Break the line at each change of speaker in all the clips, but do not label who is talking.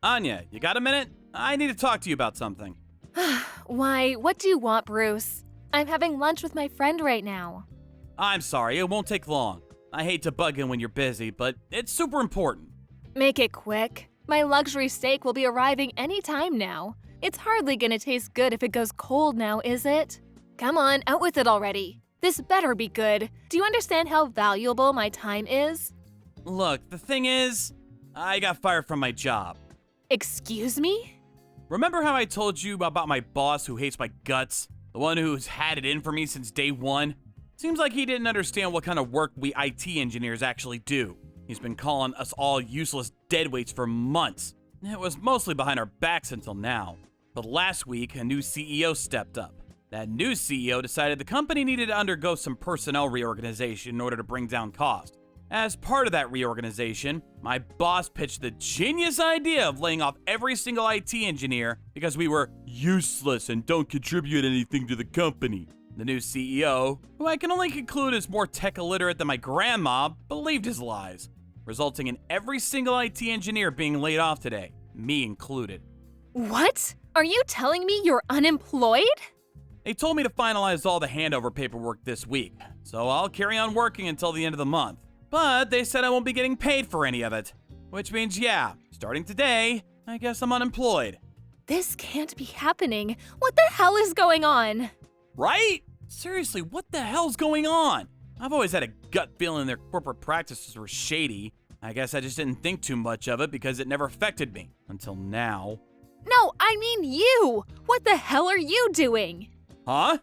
Anya, you got a minute? I need to talk to you about something.
Why, what do you want, Bruce? I'm having lunch with my friend right now.
I'm sorry, it won't take long. I hate to bug in when you're busy, but it's super important.
Make it quick. My luxury steak will be arriving any time now. It's hardly gonna taste good if it goes cold now, is it? Come on, out with it already. This better be good. Do you understand how valuable my time is?
Look, the thing is, I got fired from my job.
Excuse me?
Remember how I told you about my boss who hates my guts? The one who's had it in for me since day one? Seems like he didn't understand what kind of work we IT engineers actually do. He's been calling us all useless deadweights for months. It was mostly behind our backs until now. But last week, a new CEO stepped up. That new CEO decided the company needed to undergo some personnel reorganization in order to bring down costs. As part of that reorganization, my boss pitched the genius idea of laying off every single IT engineer because we were useless and don't contribute anything to the company. The new CEO, who I can only conclude is more tech illiterate than my grandma, believed his lies, resulting in every single IT engineer being laid off today, me included.
What? Are you telling me you're unemployed?
They told me to finalize all the handover paperwork this week, so I'll carry on working until the end of the month. But they said I won't be getting paid for any of it. Which means, yeah, starting today, I guess I'm unemployed.
This can't be happening. What the hell is going on?
Right? Seriously, what the hell's going on? I've always had a gut feeling their corporate practices were shady. I guess I just didn't think too much of it because it never affected me. Until now.
No, I mean you! What the hell are you doing?
Huh?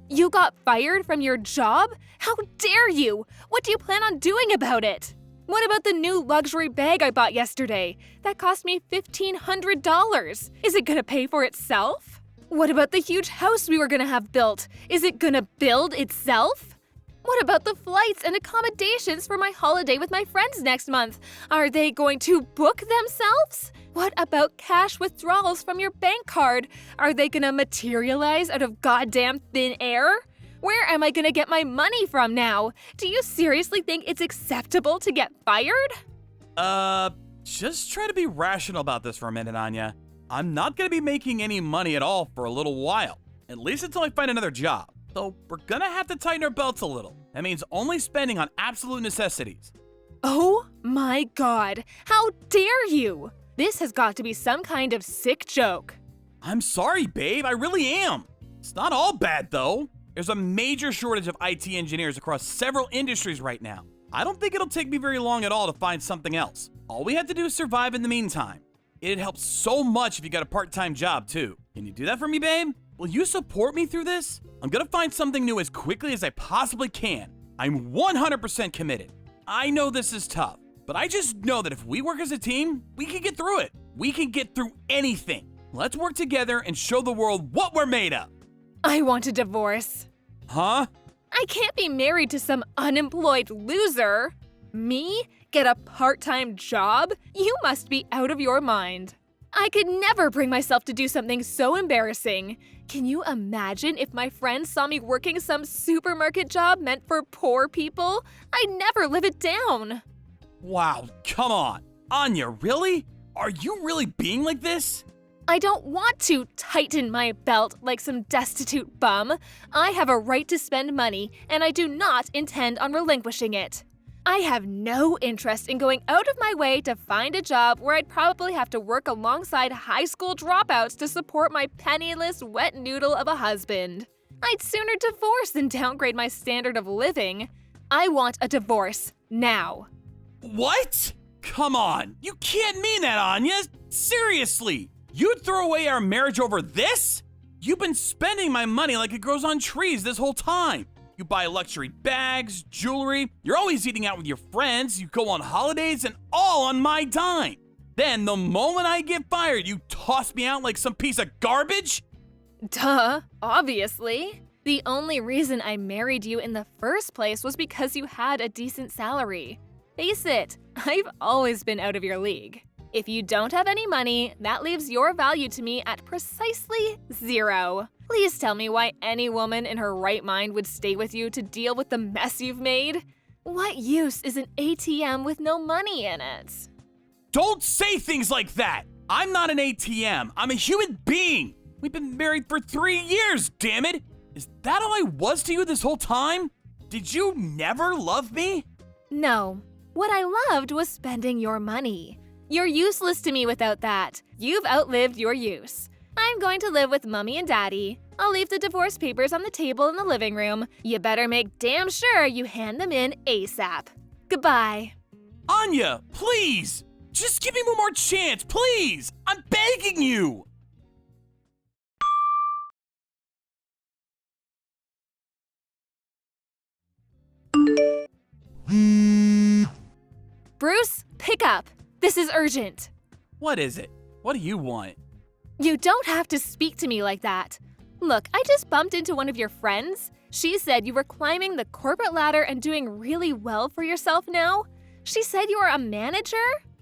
You got fired from your job? How dare you? What do you plan on doing about it? What about the new luxury bag I bought yesterday? That cost me $1,500. Is it gonna pay for itself? What about the huge house we were gonna have built? Is it gonna build itself? What about the flights and accommodations for my holiday with my friends next month? Are they going to book themselves? What about cash withdrawals from your bank card? Are they gonna materialize out of goddamn thin air? Where am I gonna get my money from now? Do you seriously think it's acceptable to get fired?
Just try to be rational about this for a minute, Anya. I'm not gonna be making any money at all for a little while. At least until I find another job. So we're gonna have to tighten our belts a little. That means only spending on absolute necessities.
Oh my god, how dare you! This has got to be some kind of sick joke.
I'm sorry, babe, I really am. It's not all bad, though. There's a major shortage of IT engineers across several industries right now. I don't think it'll take me very long at all to find something else. All we have to do is survive in the meantime. It'd help so much if you got a part-time job, too. Can you do that for me, babe? Will you support me through this? I'm gonna find something new as quickly as I possibly can. I'm 100% committed. I know this is tough, but I just know that if we work as a team, we can get through it. We can get through anything. Let's work together and show the world what we're made of.
I want a divorce.
Huh?
I can't be married to some unemployed loser. Me? Get a part-time job? You must be out of your mind. I could never bring myself to do something so embarrassing. Can you imagine if my friends saw me working some supermarket job meant for poor people? I'd never live it down.
Wow, come on. Anya, really? Are you really being like this?
I don't want to tighten my belt like some destitute bum. I have a right to spend money, and I do not intend on relinquishing it. I have no interest in going out of my way to find a job where I'd probably have to work alongside high school dropouts to support my penniless wet noodle of a husband. I'd sooner divorce than downgrade my standard of living. I want a divorce now.
What? Come on, you can't mean that, Anya. Seriously, you'd throw away our marriage over this? You've been spending my money like it grows on trees this whole time. You buy luxury bags, jewelry, you're always eating out with your friends, you go on holidays, and all on my dime. Then, the moment I get fired, you toss me out like some piece of garbage?
Duh, obviously. The only reason I married you in the first place was because you had a decent salary. Face it, I've always been out of your league. If you don't have any money, that leaves your value to me at precisely 0. Please tell me why any woman in her right mind would stay with you to deal with the mess you've made. What use is an ATM with no money in it?
Don't say things like that! I'm not an ATM. I'm a human being. We've been married for 3 years, damn it. Is that all I was to you this whole time? Did you never love me?
No. What I loved was spending your money. You're useless to me without that. You've outlived your use. I'm going to live with Mommy and Daddy. I'll leave the divorce papers on the table in the living room. You better make damn sure you hand them in ASAP. Goodbye.
Anya, please! Just give me one more chance, please! I'm begging you!
Bruce, pick up. This is urgent.
What is it? What do you want?
You don't have to speak to me like that. Look, I just bumped into one of your friends. She said you were climbing the corporate ladder and doing really well for yourself now. She said you are a manager?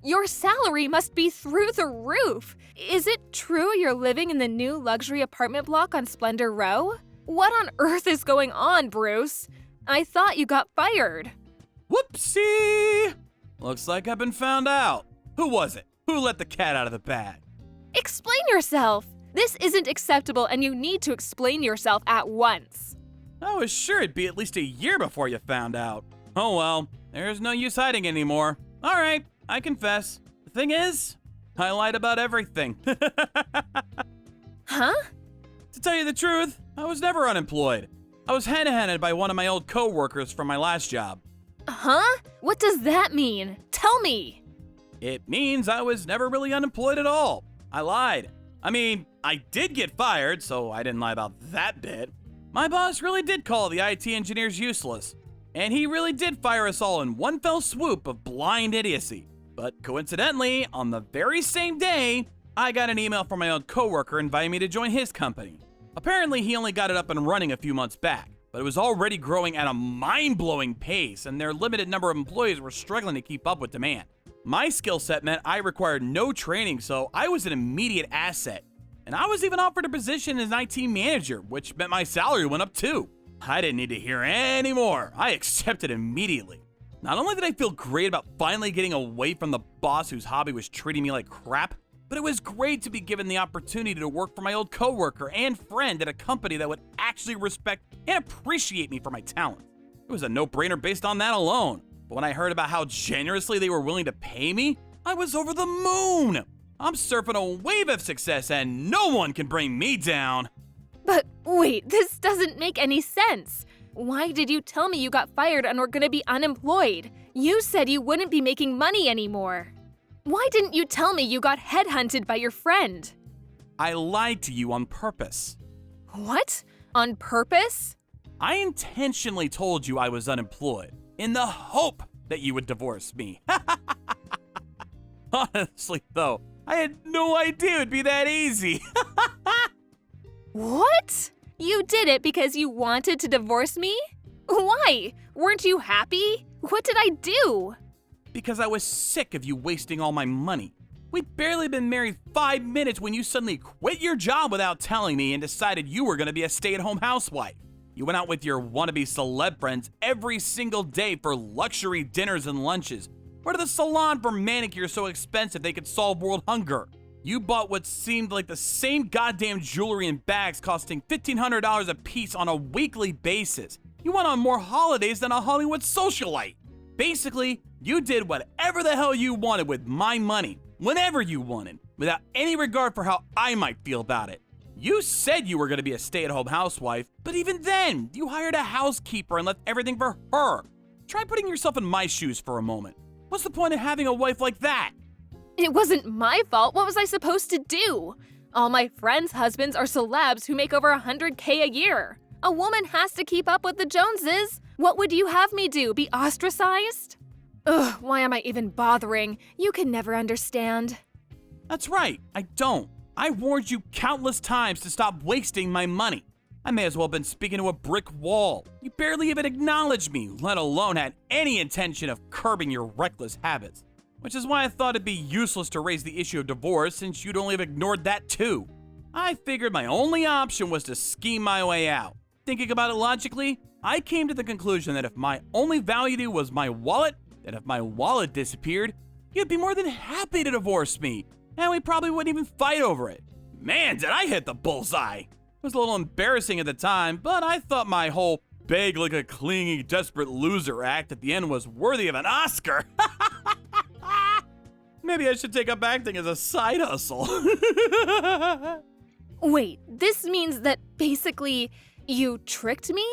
Your salary must be through the roof. Is it true you're living in the new luxury apartment block on Splendor Row? What on earth is going on, Bruce? I thought you got fired.
Whoopsie! Looks like I've been found out. Who was it? Who let the cat out of the bag?
Explain yourself. This isn't acceptable and you need to explain yourself at once.
I was sure it'd be at least a year before you found out. Oh well, there's no use hiding anymore. All right, I confess. The thing is, I lied about everything.
Huh?
To tell you the truth, I was never unemployed. I was handed by one of my old co-workers from my last job.
Huh? What does that mean? Tell me.
It means I was never really unemployed at all. I lied. I mean, I did get fired, so I didn't lie about that bit. My boss really did call the IT engineers useless, and he really did fire us all in one fell swoop of blind idiocy. But coincidentally, on the very same day, I got an email from my old coworker inviting me to join his company. Apparently, he only got it up and running a few months back, but it was already growing at a mind-blowing pace, and their limited number of employees were struggling to keep up with demand. My skill set meant I required no training, so I was an immediate asset. And I was even offered a position as an IT manager, which meant my salary went up too. I didn't need to hear any more. I accepted immediately. Not only did I feel great about finally getting away from the boss whose hobby was treating me like crap, but it was great to be given the opportunity to work for my old coworker and friend at a company that would actually respect and appreciate me for my talent. It was a no-brainer based on that alone. But when I heard about how generously they were willing to pay me, I was over the moon. I'm surfing a wave of success and no one can bring me down.
But wait, this doesn't make any sense. Why did you tell me you got fired and were gonna be unemployed? You said you wouldn't be making money anymore. Why didn't you tell me you got headhunted by your friend?
I lied to you on purpose.
What? On purpose?
I intentionally told you I was unemployed in the hope that you would divorce me. Honestly, though, I had no idea it'd be that easy.
What? You did it because you wanted to divorce me? Why? Weren't you happy? What did I do?
Because I was sick of you wasting all my money. We'd barely been married 5 minutes when you suddenly quit your job without telling me and decided you were going to be a stay-at-home housewife. You went out with your wannabe celeb friends every single day for luxury dinners and lunches, or to the salon for manicures so expensive they could solve world hunger. You bought what seemed like the same goddamn jewelry and bags costing $1,500 a piece on a weekly basis. You went on more holidays than a Hollywood socialite. Basically, you did whatever the hell you wanted with my money, whenever you wanted, without any regard for how I might feel about it. You said you were going to be a stay-at-home housewife, but even then, you hired a housekeeper and left everything for her. Try putting yourself in my shoes for a moment. What's the point of having a wife like that?
It wasn't my fault. What was I supposed to do? All my friends' husbands are celebs who make over $100K a year. A woman has to keep up with the Joneses. What would you have me do, be ostracized? Ugh, why am I even bothering? You can never understand.
That's right, I don't. I warned you countless times to stop wasting my money. I may as well have been speaking to a brick wall. You barely even acknowledged me, let alone had any intention of curbing your reckless habits. Which is why I thought it'd be useless to raise the issue of divorce since you'd only have ignored that too. I figured my only option was to scheme my way out. Thinking about it logically, I came to the conclusion that if my only value was my wallet, that if my wallet disappeared, you'd be more than happy to divorce me. and we probably wouldn't even fight over it. Man, did I hit the bullseye! It was a little embarrassing at the time, but I thought my whole beg like a clingy, desperate loser act at the end was worthy of an Oscar. Maybe I should take up acting as a side hustle.
Wait, this means that basically you tricked me?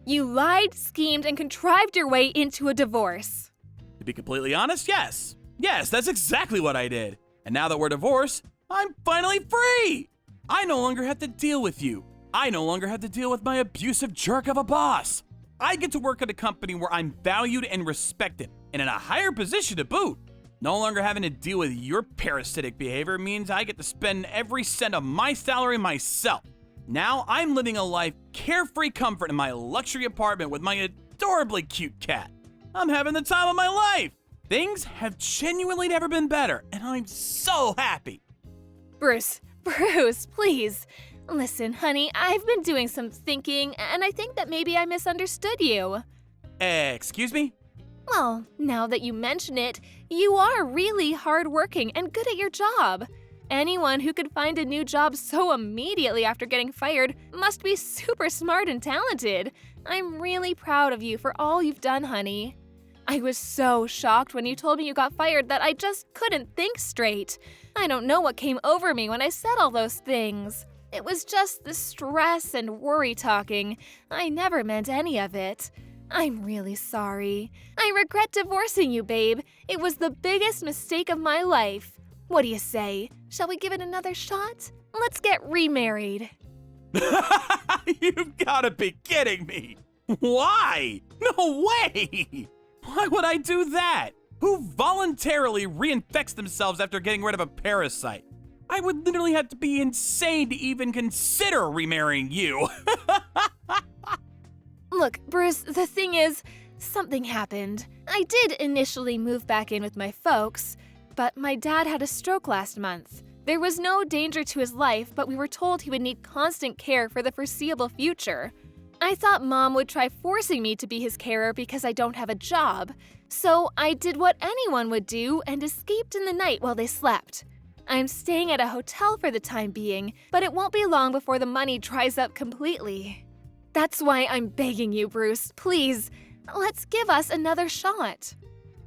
You lied, schemed, and contrived your way into a divorce.
To be completely honest, yes. Yes, that's exactly what I did. And now that we're divorced, I'm finally free! I no longer have to deal with you. I no longer have to deal with my abusive jerk of a boss. I get to work at a company where I'm valued and respected, and in a higher position to boot. No longer having to deal with your parasitic behavior means I get to spend every cent of my salary myself. Now I'm living a life carefree comfort in my luxury apartment with my adorably cute cat. I'm having the time of my life. Things have genuinely never been better, and I'm so happy.
Bruce, please. Listen, honey, I've been doing some thinking, and I think that maybe I misunderstood you.
Excuse me?
Well, now that you mention it, you are really hardworking and good at your job. Anyone who could find a new job so immediately after getting fired must be super smart and talented. I'm really proud of you for all you've done, honey. I was so shocked when you told me you got fired that I just couldn't think straight. I don't know what came over me when I said all those things. It was just the stress and worry talking. I never meant any of it. I'm really sorry. I regret divorcing you, babe. It was the biggest mistake of my life. What do you say? Shall we give it another shot? Let's get remarried.
You've got to be kidding me. Why? No way! Why would I do that? Who voluntarily reinfects themselves after getting rid of a parasite? I would literally have to be insane to even consider remarrying you.
Look, Bruce, the thing is, something happened. I did initially move back in with my folks, but my dad had a stroke last month. There was no danger to his life, but we were told he would need constant care for the foreseeable future. I thought Mom would try forcing me to be his carer because I don't have a job. So I did what anyone would do and escaped in the night while they slept. I'm staying at a hotel for the time being, but it won't be long before the money dries up completely. That's why I'm begging you, Bruce. Please, let's give us another shot.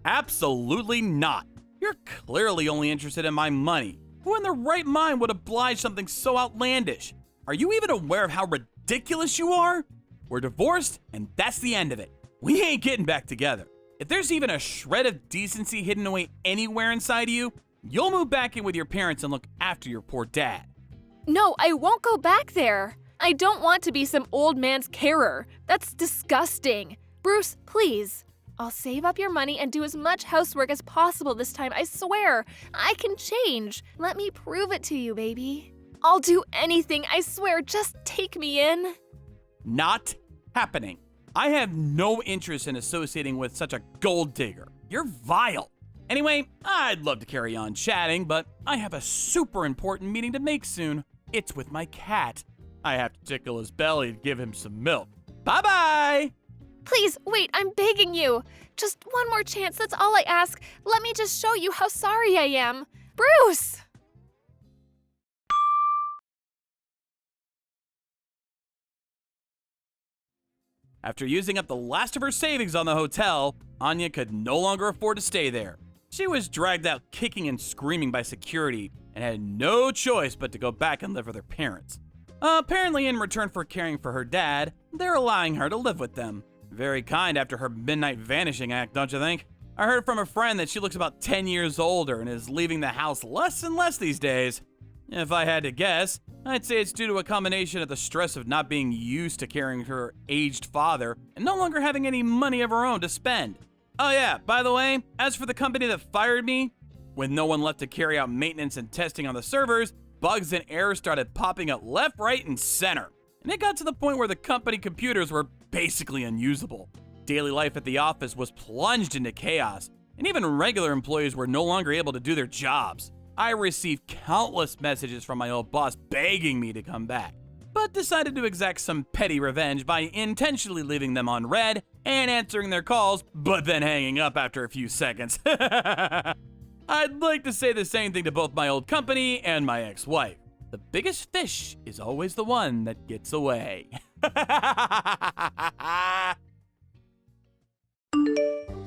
Absolutely not. You're clearly only interested in my money. Who in their right mind would oblige something so outlandish? Are you even aware of how ridiculous you are? We're divorced, and that's the end of it. We ain't getting back together. If there's even a shred of decency hidden away anywhere inside of you, you'll move back in with your parents and look after your poor dad.
No, I won't go back there. I don't want to be some old man's carer. That's disgusting. Bruce, please. I'll save up your money and do as much housework as possible this time, I swear. I can change. Let me prove it to you, baby. I'll do anything, I swear. Just take me in.
Not happening. I have no interest in associating with such a gold digger. You're vile. Anyway, I'd love to carry on chatting, but I have a super important meeting to make soon. It's with my cat. I have to tickle his belly to give him some milk. Bye-bye!
Please, wait, I'm begging you. Just one more chance, that's all I ask. Let me just show you how sorry I am. Bruce!
After using up the last of her savings on the hotel, Anya could no longer afford to stay there. She was dragged out kicking and screaming by security and had no choice but to go back and live with her parents. Apparently, in return for caring for her dad, they're allowing her to live with them. Very kind after her midnight vanishing act, don't you think? I heard from a friend that she looks about 10 years older and is leaving the house less and less these days. If I had to guess, I'd say it's due to a combination of the stress of not being used to caring for her aged father and no longer having any money of her own to spend. Oh yeah, by the way, as for the company that fired me, with no one left to carry out maintenance and testing on the servers, bugs and errors started popping up left, right, and center. And it got to the point where the company computers were basically unusable. Daily life at the office was plunged into chaos, and even regular employees were no longer able to do their jobs. I received countless messages from my old boss begging me to come back, but decided to exact some petty revenge by intentionally leaving them on red and answering their calls, but then hanging up after a few seconds. I'd like to say the same thing to both my old company and my ex-wife. The biggest fish is always the one that gets away.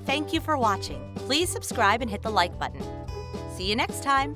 Thank you for watching. Please subscribe and hit the like button. See you next time.